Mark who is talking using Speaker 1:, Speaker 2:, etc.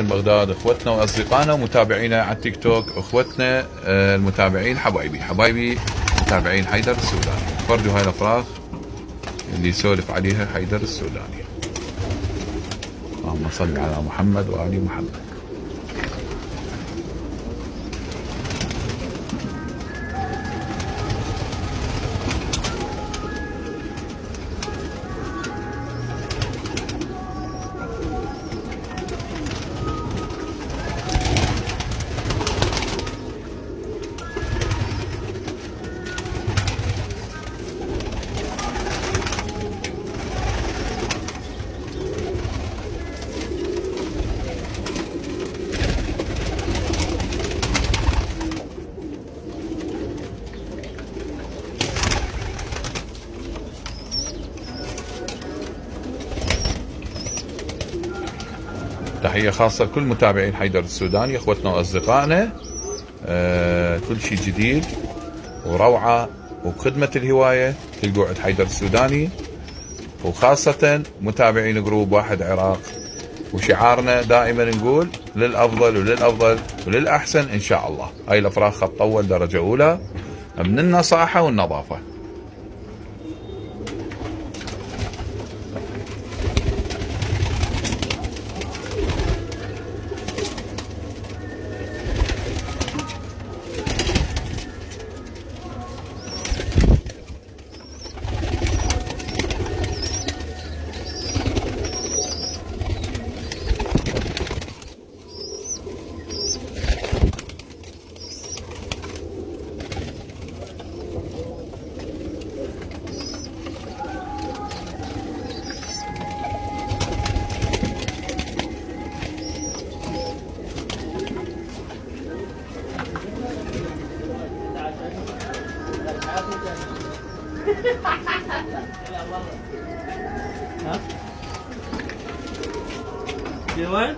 Speaker 1: بغداد، اخوتنا واصدقائنا ومتابعينا على التيك توك، اخوتنا المتابعين حبايبي متابعين حيدر السوداني. فردوا هاي الافراخ اللي يسولف عليها حيدر السوداني. اللهم صل على محمد وآل محمد. تحية خاصة لكل متابعين حيدر السوداني، اخوتنا واصدقائنا. كل شيء جديد وروعة وبخدمة الهواية تلقوا عند حيدر السوداني، وخاصة متابعين جروب واحد عراق. وشعارنا دائما نقول للأفضل وللأفضل وللأحسن إن شاء الله. هاي الأفراخ خط أول درجة أولى من النصاحة والنظافة.
Speaker 2: ها؟